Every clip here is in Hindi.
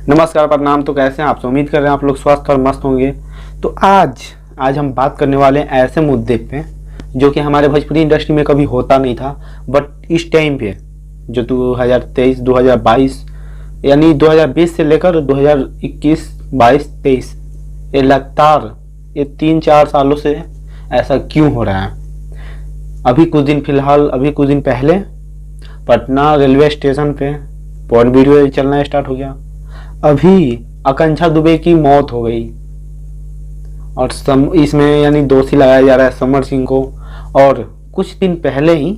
नमस्कार, प्रणाम। तो कैसे हैं आप? उम्मीद कर रहे हैं आप लोग स्वस्थ और मस्त होंगे। तो आज हम बात करने वाले हैं ऐसे मुद्दे पे जो कि हमारे भोजपुरी इंडस्ट्री में कभी होता नहीं था, बट इस टाइम पे जो 2023 2022 यानी 2020 से लेकर 2021 22 23 ये लगातार ये 3-4 सालों से ऐसा क्यों हो रहा है। अभी कुछ दिन पहले पटना रेलवे स्टेशन पे पॉन वीडियो चलना स्टार्ट हो गया। अभी आकांक्षा दुबे की मौत हो गई और इसमें यानी दोषी लगाया जा रहा है समर सिंह को। और कुछ दिन पहले ही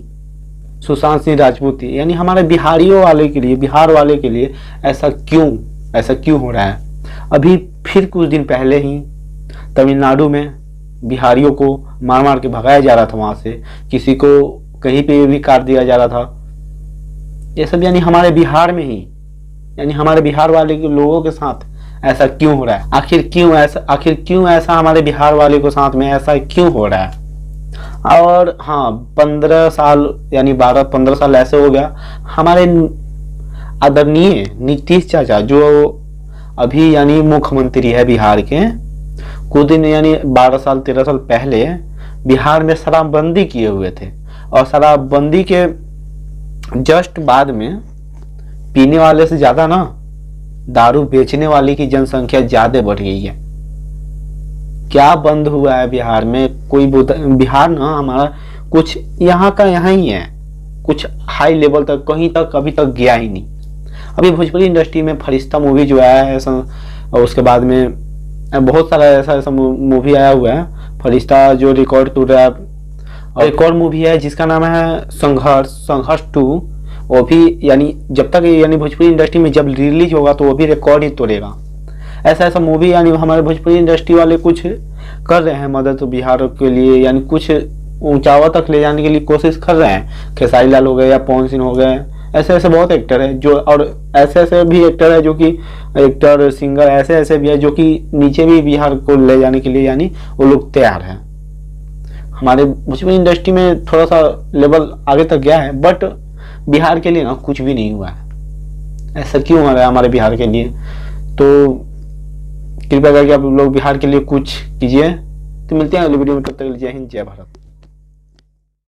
सुशांत सिंह राजपूत यानी हमारे बिहार वाले के लिए ऐसा क्यों हो रहा है। अभी फिर कुछ दिन पहले ही तमिलनाडु में बिहारियों को मार के भगाया जा रहा था, वहां से किसी को कहीं पे भी काट दिया जा रहा था। ये सब यानी हमारे बिहार में ही यानी हमारे बिहार वाले के लोगों के साथ ऐसा क्यों हो रहा है। आखिर क्यों ऐसा हमारे बिहार वाले के साथ में ऐसा क्यों हो रहा है। और हाँ, 15 साल यानी 12-15 साल ऐसे हो गया। हमारे आदरणीय नीतीश चाचा जो अभी यानी मुख्यमंत्री है बिहार के, कुछ दिन यानी 12-13 साल पहले बिहार में शराबबंदी किए हुए थे। और शराबबंदी के जस्ट बाद में पीने वाले से ज्यादा ना दारू बेचने वाले की जनसंख्या ज्यादा बढ़ गई है। क्या बंद हुआ है बिहार में? बिहार ना हमारा कुछ यहाँ का यहाँ ही है, कुछ हाई लेवल तक कहीं तक अभी तक गया ही नहीं। अभी भोजपुरी इंडस्ट्री में फरिश्ता मूवी जो आया है और उसके बाद में बहुत सारा ऐसा मूवी आया हुआ है। फरिश्ता जो रिकॉर्ड टूट रहा है, और एक और मूवी है जिसका नाम है संघर्ष 2। वो भी यानी जब तक यानी भोजपुरी इंडस्ट्री में जब रिलीज होगा तो वो भी रिकॉर्ड ही तोड़ेगा। ऐसा मूवी यानी हमारे भोजपुरी इंडस्ट्री वाले कुछ कर रहे हैं मदद बिहार के लिए, यानी कुछ ऊंचावा तक ले जाने के लिए कोशिश कर रहे हैं। खेसारी लाल हो गए या पवन सिंह हो गए, ऐसे बहुत एक्टर है जो, और ऐसे भी एक्टर है जो कि एक्टर सिंगर ऐसे भी है जो कि नीचे भी बिहार को ले जाने के लिए यानी वो लोग तैयार हैं। हमारे भोजपुरी इंडस्ट्री में थोड़ा सा लेवल आगे तक गया है, बट बिहार के लिए ना कुछ भी नहीं हुआ है। ऐसा क्यों हो रहा है हमारे बिहार के लिए? तो कृपया करके आप लोग बिहार के लिए कुछ कीजिए। तो मिलते हैं अगले वीडियो में, तब तक जय हिंद जय भारत।